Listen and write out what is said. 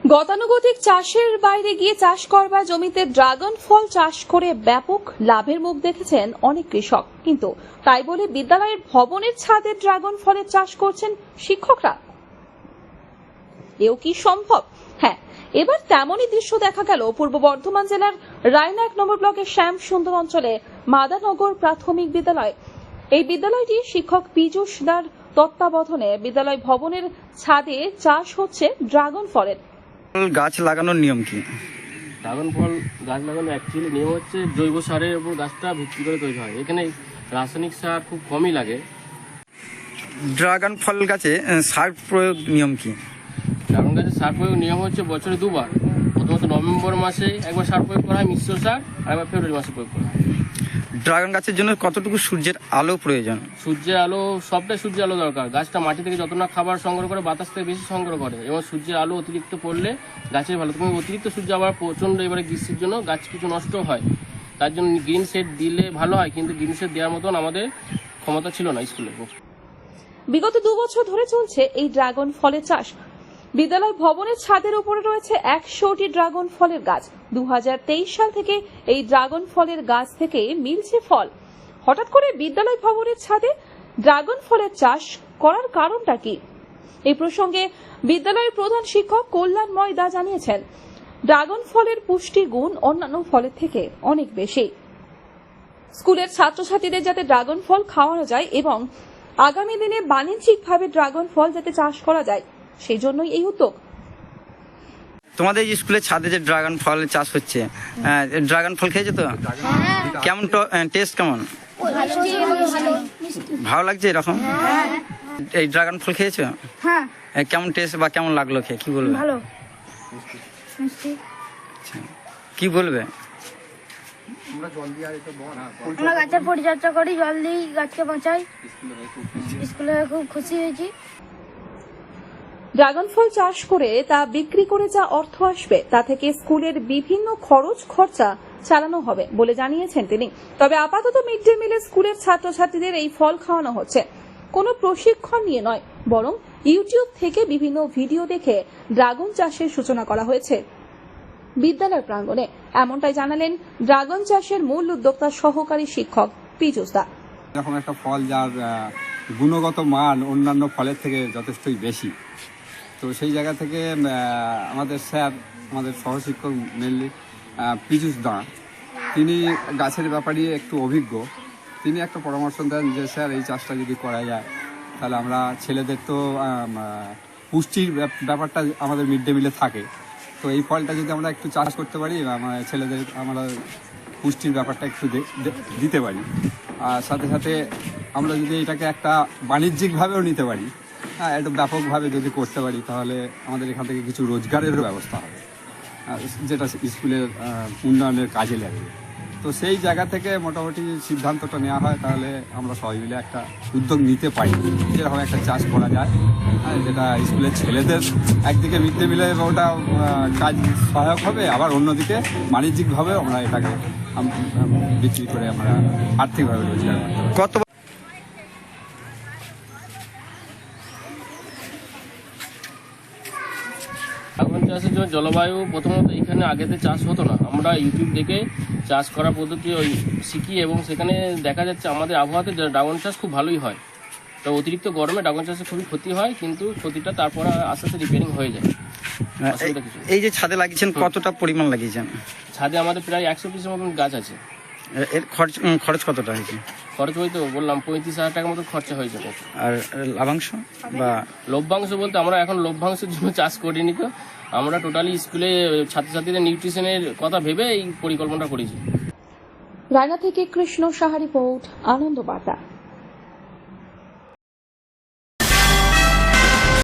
গতানুগতিক চাষের বাইরে গিয়ে চাষ করবার জমিতে ড্রাগন ফল চাষ করে ব্যাপক লাভের মুখ দেখেছেন অনেক কৃষক, কিন্তু তাই বলে বিদ্যালয়ের ভবনের ছাদে ড্রাগন ফলের চাষ করছেন শিক্ষকরা। এও কি সম্ভব? হ্যাঁ, এবার তেমনই দৃশ্য দেখা গেল পূর্ব বর্ধমান জেলার রায়না 1 নম্বর ব্লকের শ্যাম সুন্দর অঞ্চলে মাদানগর প্রাথমিক বিদ্যালয়। এই বিদ্যালয়টি শিক্ষক পীযূষ দার তত্ত্বাবধানে বিদ্যালয় ভবনের ছাদে চাষ হচ্ছে ড্রাগন ফলের। গাছ লাগানোর নিয়ম কি? ড্রাগন ফল গাছ লাগানো অ্যাকচুয়ালি নিয়ম হচ্ছে জৈব সারের উপর গাছটা ভিত্তি করে তৈরি হয়। এখানে রাসায়নিক সার খুব কমই লাগে। ড্রাগন ফল গাছে সার প্রয়োগ নিয়ম কি? ড্রাগন গাছে সার প্রয়োগ নিয়ম হচ্ছে বছরে দুবার। প্রথমত নভেম্বর মাসে একবার সার প্রয়োগ করা হয় মিশ্র সার, আর একবার ফেব্রুয়ারি মাসে প্রয়োগ করা হয়। ড্রাগন গাছের জন্য কতটুকু সূর্যের আলো প্রয়োজন? সূর্যের আলো, সবটাই সূর্যের আলো দরকার। গাছটা মাটি থেকে যত না খাবার সংগ্রহ করে বাতাস থেকে বেশি সংগ্রহ করে, এবং সূর্যের আলো অতিরিক্ত পড়লে গাছের ভালো। তুমি অতিরিক্ত সূর্য আবার প্রচণ্ড এবারে গ্রীষ্মের জন্য গাছ কিছু নষ্ট হয়, তার জন্য গ্রিন শেড দিলে ভালো হয়, কিন্তু গ্রিন শেড দেওয়ার মতন আমাদের ক্ষমতা ছিল না স্কুলে। বিগত 2 বছর ধরে চলছে এই ড্রাগন ফলের চাষ। বিদ্যালয় ভবনের ছাদের উপরে রয়েছে 100টি ড্রাগন ফলের গাছ। 2023 সাল থেকে এই ড্রাগন ফলের গাছ থেকে মিলছে ফল। হঠাৎ করে বিদ্যালয় ভবনের ছাদে ড্রাগন ফলের চাষ করার কারণটা কি? এই প্রসঙ্গে বিদ্যালয়ের প্রধান শিক্ষক কল্যাণময় দা জানিয়েছেন, ড্রাগন ফলের পুষ্টি গুণ অন্যান্য ফলের থেকে অনেক বেশি। স্কুলের ছাত্রছাত্রীদের যাতে ড্রাগন ফল খাওয়ানো যায় এবং আগামী দিনে বাণিজ্যিকভাবে ড্রাগন ফল যাতে চাষ করা যায়, সেই জন্যই এই উদ্যোগ। তোমাদের এই স্কুলের ছাদে যে ড্রাগন ফল চাষ হচ্ছে, ড্রাগন ফল খেয়েছো তো? কেমন টেস্ট কেমন? ভালো লাগছে এরকম? এই ড্রাগন ফল খেয়েছো? হ্যাঁ। কেমন টেস্ট বা কেমন লাগলো খেয়ে, কি বলবে? ভালো। আচ্ছা, কি বলবে? আমরা গাছের পরিচর্যা করি, জল দিই, গাছকে বাঁচাই। স্কুলে খুব খুশি হয়েছি। ড্রাগন ফল চাষ করে তা বিক্রি করে যা অর্থ আসবে তা থেকে স্কুলের বিভিন্ন খরচ খরচা চালানো হবে বলে জানিয়েছেন তিনি। তবে আপাতত মিড ডে মিলে স্কুলের ছাত্রছাত্রীদের এই ফল খাওয়ানো হচ্ছে, কোনো প্রশিক্ষণ নিয়ে নয়, বরং ইউটিউব থেকে বিভিন্ন ভিডিও দেখে ড্রাগন চাষের সূচনা করা হয়েছে বিদ্যালয় প্রাঙ্গণে। এমনটাই জানালেন ড্রাগন চাষের মূল উদ্যোক্তা সহকারী শিক্ষক পীযূষ দা। এরকম একটা ফল যার গুণগত মান অন্যান্য ফলের থেকে যথেষ্টই বেশি, তো সেই জায়গা থেকে আমাদের স্যার, আমাদের সহশিক্ষক মেনলি পীযূষ দা, তিনি গাছের ব্যাপারে একটু অভিজ্ঞ। তিনি একটা পরামর্শ দেন যে স্যার এই চাষটা যদি করা যায় তাহলে আমরা ছেলেদের তো পুষ্টির ব্যাপারটা আমাদের মিড ডে মিলে থাকে, তো এই ফলটা যদি আমরা একটু চাষ করতে পারি ছেলেদের আমরা পুষ্টির ব্যাপারটা একটু দিতে পারি, আর সাথে সাথে আমরা যদি এটাকে একটা বাণিজ্যিকভাবেও নিতে পারি, হ্যাঁ, একটু ব্যাপকভাবে যদি করতে পারি, তাহলে আমাদের এখান থেকে কিছু রোজগারেরও ব্যবস্থা হবে, যেটা স্কুলের উন্নয়নের কাজে লাগবে। তো সেই জায়গা থেকে মোটামুটি সিদ্ধান্তটা নেওয়া হয়, তাহলে আমরা সবাই মিলে একটা উদ্যোগ নিতে পারি যেরকম একটা চাষ করা যায়, যেটা স্কুলের ছেলেদের একদিকে মিড ডে মিলে ওটা কাজ সহায়ক হবে, আবার অন্যদিকে বাণিজ্যিকভাবে আমরা এটাকে বিক্রি করে আমরা আর্থিকভাবে রোজগার কত ড্রাগন চাষের জন্য জলবায়ু, প্রথমত এখানে আগেতে চাষ হতো না, আমরা ইউটিউব দেখে চাষ করার পদ্ধতি শিখি, এবং সেখানে দেখা যাচ্ছে আমাদের আবহাওয়াতে ড্রাগন চাষ খুব ভালোই হয়। তো অতিরিক্ত গরমে ড্রাগন চাষে খুবই ক্ষতি হয়, কিন্তু ক্ষতিটা তারপর আস্তে আস্তে রিপেয়ারিং হয়ে যায়। এই যে ছাদে লাগিয়েছেন, কতটা পরিমাণ লাগিয়েছেন? ছাদে আমাদের প্রায় 100 পিসের মতন গাছ আছে। এর খরচ কতটা হয়েছে? খরচ হয়তো বললাম 35,000 টাকার মতো খরচা হয়েছে। আর লাভাংশ বা লভ্যাংশ বলতে আমরা এখন লভ্যাংশের জন্য চাষ করিনি, তো আমরা টোটালি স্কুলে ছাত্রছাত্রীদের নিউট্রিশনের কথা ভেবে এই পরিকল্পনাটা করেছি। রায়না থেকে কৃষ্ণ সাহা রিপোর্ট, আনন্দ বার্তা।